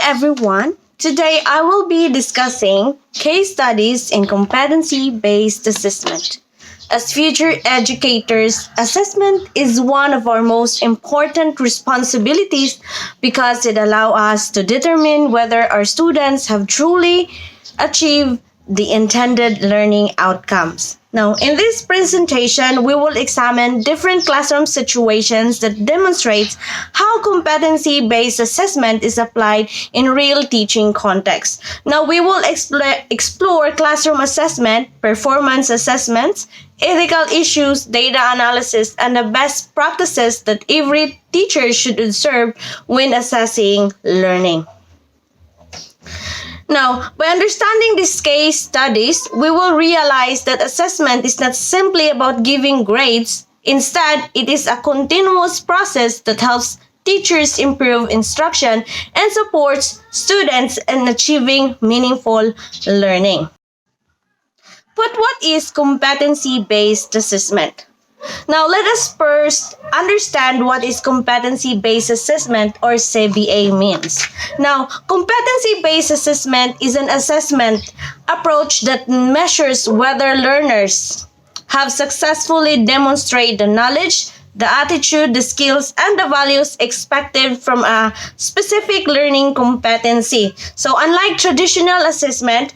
everyone. Today I will be discussing case studies in competency-based assessment. As future educators, assessment is one of our most important responsibilities because it allows us to determine whether our students have truly achieved the intended learning outcomes. Now, in this presentation, we will examine different classroom situations that demonstrates how competency-based assessment is applied in real teaching contexts. Now, we will explore classroom assessment, performance assessments, ethical issues, data analysis, and the best practices that every teacher should observe when assessing learning. Now, by understanding these case studies, we will realize that assessment is not simply about giving grades. Instead, it is a continuous process that helps teachers improve instruction and supports students in achieving meaningful learning. But what is competency-based assessment? Now, let us first understand what is competency-based assessment or CBA means. Now, competency-based assessment is an assessment approach that measures whether learners have successfully demonstrated the knowledge, the attitude, the skills, and the values expected from a specific learning competency. So unlike traditional assessment,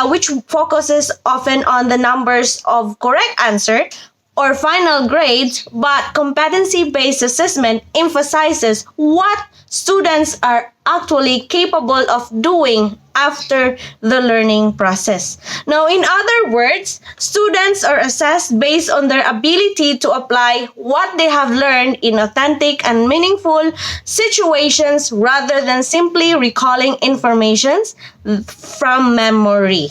which focuses often on the numbers of correct answer, or final grades, but competency-based assessment emphasizes what students are actually capable of doing after the learning process. Now, in other words, students are assessed based on their ability to apply what they have learned in authentic and meaningful situations rather than simply recalling information from memory.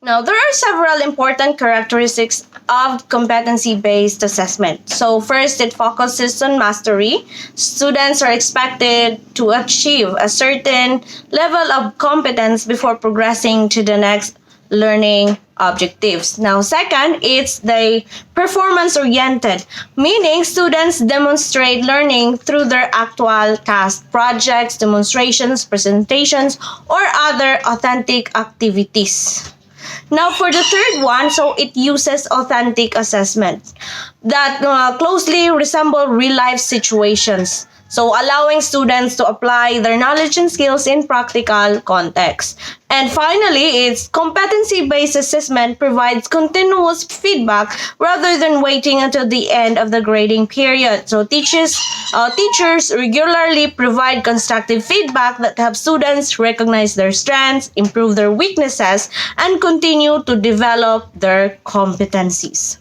Now, there are several important characteristics of competency-based assessment. So first, it focuses on mastery. Students are expected to achieve a certain level of competence before progressing to the next learning objectives. Now, second, it's the performance-oriented, meaning students demonstrate learning through their actual task, projects, demonstrations, presentations, or other authentic activities. Now, for the third one, so it uses authentic assessment that closely resemble real-life situations. So, allowing students to apply their knowledge and skills in practical context. And finally, it's competency-based assessment provides continuous feedback rather than waiting until the end of the grading period. So, teachers regularly provide constructive feedback that helps students recognize their strengths, improve their weaknesses, and continue to develop their competencies.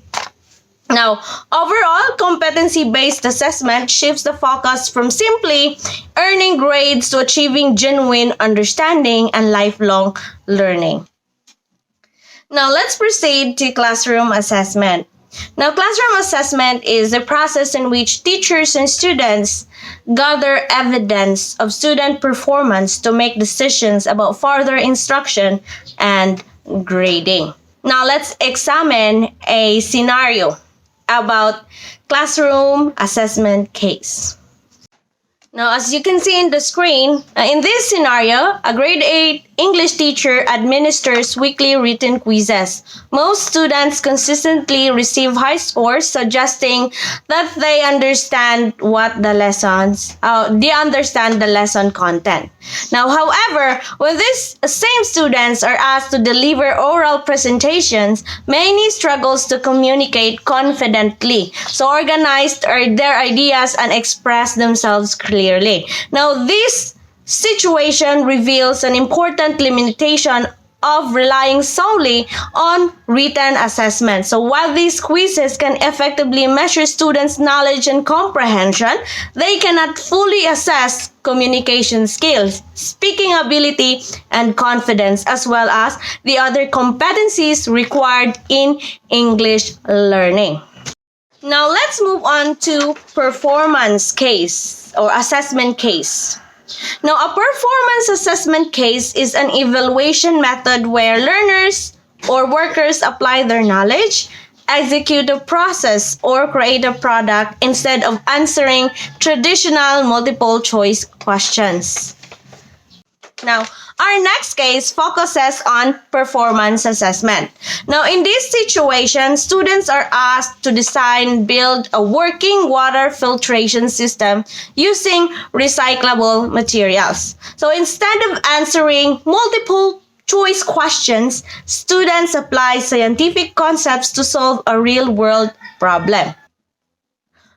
Now, overall, competency-based assessment shifts the focus from simply earning grades to achieving genuine understanding and lifelong learning. Now, let's proceed to classroom assessment. Now, classroom assessment is a process in which teachers and students gather evidence of student performance to make decisions about further instruction and grading. Now, let's examine a scenario about classroom assessment case. Now, as you can see in the screen, in this scenario, a grade 8 English teacher administers weekly written quizzes. Most students consistently receive high scores, suggesting that they understand the lesson content. Now, however, when these same students are asked to deliver oral presentations, many struggles to communicate confidently, so organize their ideas and express themselves clearly. Now, this situation reveals an important limitation of relying solely on written assessment. So while these quizzes can effectively measure students' knowledge and comprehension, they cannot fully assess communication skills, speaking ability, and confidence, as well as the other competencies required in English learning. Now let's move on to performance case or assessment case. Now, a performance assessment case is an evaluation method where learners or workers apply their knowledge, execute a process, or create a product instead of answering traditional multiple choice questions. Now, our next case focuses on performance assessment. Now, in this situation, students are asked to design, build a working water filtration system using recyclable materials. So, instead of answering multiple choice questions, students apply scientific concepts to solve a real-world problem.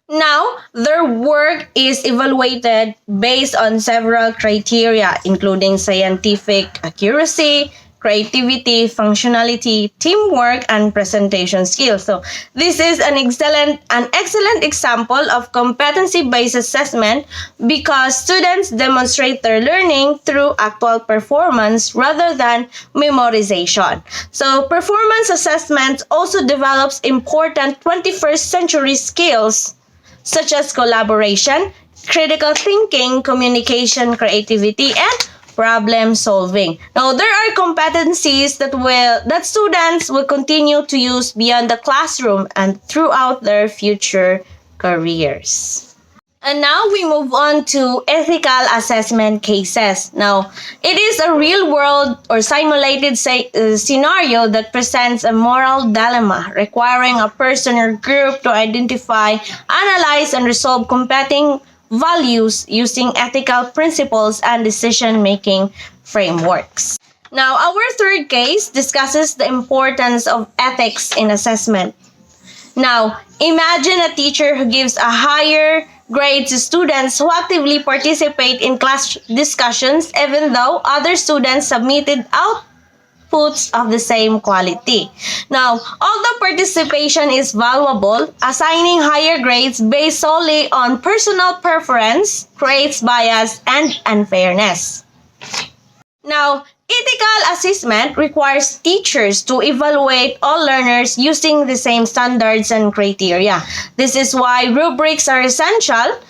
Now, their work is evaluated based on several criteria, including scientific accuracy, creativity, functionality, teamwork, and presentation skills. So, this is an excellent example of competency-based assessment because students demonstrate their learning through actual performance rather than memorization. So, performance assessment also develops important 21st century skills such as collaboration, critical thinking, communication, creativity, and problem solving. Now, there are competencies that students will continue to use beyond the classroom and throughout their future careers. And now we move on to ethical assessment cases. Now, it is a real world or simulated scenario that presents a moral dilemma requiring a person or group to identify, analyze, and resolve competing values using ethical principles and decision-making frameworks. Now, our third case discusses the importance of ethics in assessment. Now, imagine a teacher who gives a higher grade to students who actively participate in class discussions even though other students submitted outputs of the same quality. Now, although participation is valuable, assigning higher grades based solely on personal preference creates bias and unfairness. Now, ethical assessment requires teachers to evaluate all learners using the same standards and criteria. This is why rubrics are essential.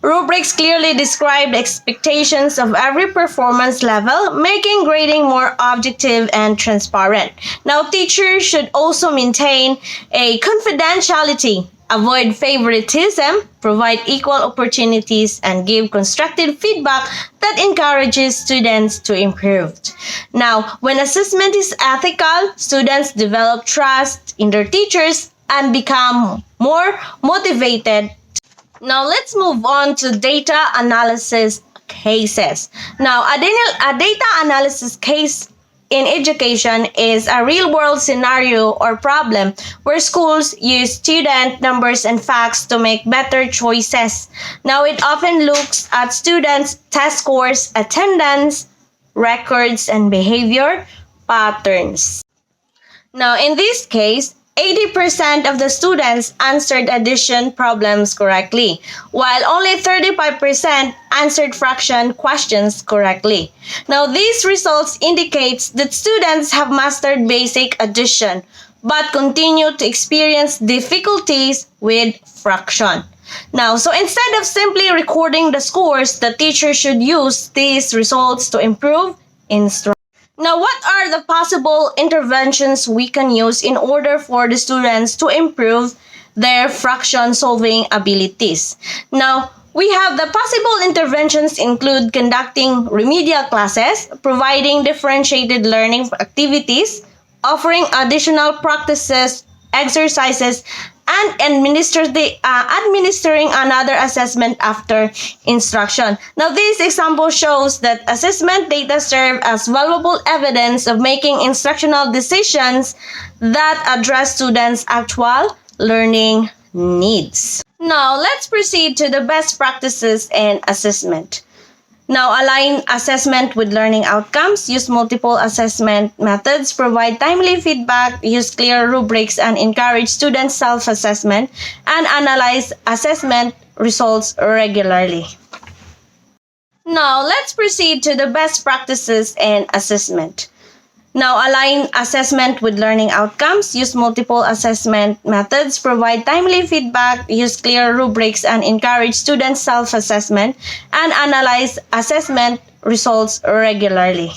Rubrics clearly describe the expectations of every performance level, making grading more objective and transparent. Now, teachers should also maintain a confidentiality, avoid favoritism, provide equal opportunities, and give constructive feedback that encourages students to improve. Now, when assessment is ethical, students develop trust in their teachers and become more motivated. Now, let's move on to data analysis cases. Now, a data analysis case in education is a real-world scenario or problem where schools use student numbers and facts to make better choices. Now, it often looks at students' test scores, attendance, records, and behavior patterns. Now, in this case, 80% of the students answered addition problems correctly, while only 35% answered fraction questions correctly. Now, these results indicates that students have mastered basic addition, but continue to experience difficulties with fraction. Now, so instead of simply recording the scores, the teacher should use these results to improve instruction. Now, what are the possible interventions we can use in order for the students to improve their fraction solving abilities? Now, we have the possible interventions include conducting remedial classes, providing differentiated learning activities, offering additional practices, exercises, and administering another assessment after instruction. Now, this example shows that assessment data serve as valuable evidence of making instructional decisions that address students' actual learning needs. Now, let's proceed to the best practices in assessment. Now, align assessment with learning outcomes, use multiple assessment methods, provide timely feedback, use clear rubrics, and encourage student self-assessment, and analyze assessment results regularly. Now, let's proceed to the best practices in assessment. Now, align assessment with learning outcomes, use multiple assessment methods, provide timely feedback, use clear rubrics, and encourage student self-assessment, and analyze assessment results regularly.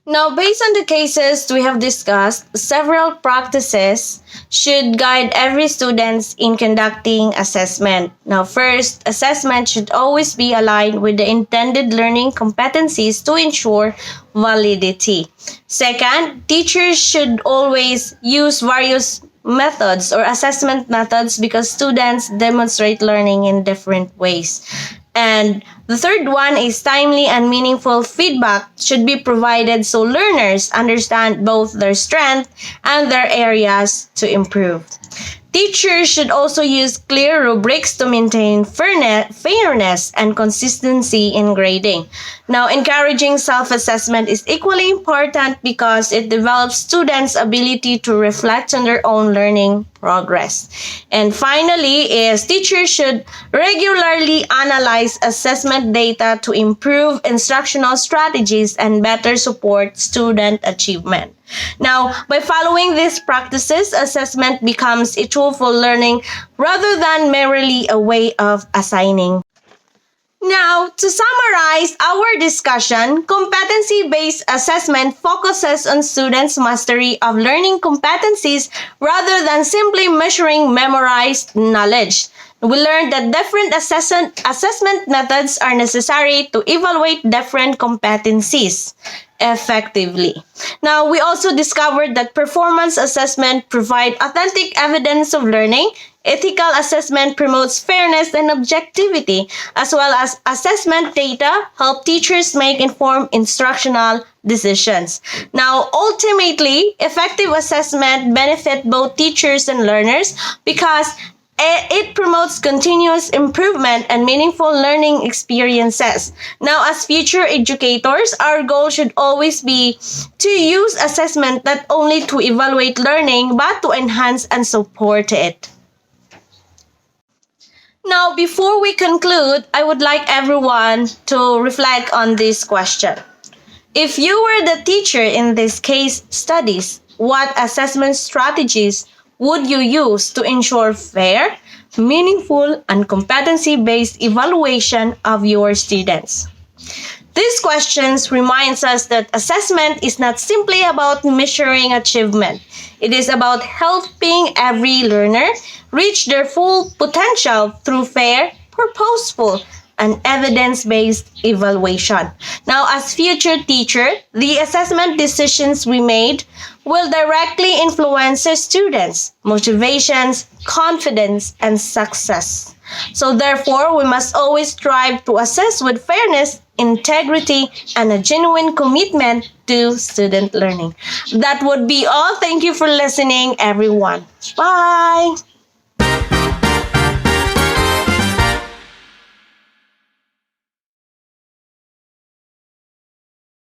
Now, based on the cases we have discussed, several practices should guide every student in conducting assessment. Now, first, assessment should always be aligned with the intended learning competencies to ensure validity. Second, teachers should always use various methods or assessment methods because students demonstrate learning in different ways. And the third one is timely and meaningful feedback should be provided so learners understand both their strength and their areas to improve. Teachers should also use clear rubrics to maintain fairness and consistency in grading. Now, encouraging self-assessment is equally important because it develops students' ability to reflect on their own learning progress. And finally, is teachers should regularly analyze assessment data to improve instructional strategies and better support student achievement. Now, by following these practices, assessment becomes a tool for learning rather than merely a way of assigning. Now, to summarize our discussion, competency-based assessment focuses on students' mastery of learning competencies rather than simply measuring memorized knowledge. We learned that different assessment methods are necessary to evaluate different competencies effectively. Now, we also discovered that performance assessment provide authentic evidence of learning. Ethical assessment promotes fairness and objectivity, as well as assessment data help teachers make informed instructional decisions. Now, ultimately, effective assessment benefit both teachers and learners because it promotes continuous improvement and meaningful learning experiences. Now, as future educators, our goal should always be to use assessment not only to evaluate learning, but to enhance and support it. Now, before we conclude, I would like everyone to reflect on this question. If you were the teacher in this case studies, what assessment strategies would you use to ensure fair, meaningful, and competency-based evaluation of your students? These questions reminds us that assessment is not simply about measuring achievement. It is about helping every learner reach their full potential through fair, purposeful, and evidence-based evaluation. Now, as future teacher, the assessment decisions we made will directly influence the students' motivations, confidence, and success. So therefore, we must always strive to assess with fairness, integrity, and a genuine commitment to student learning. That would be all. Thank you for listening, everyone. Bye!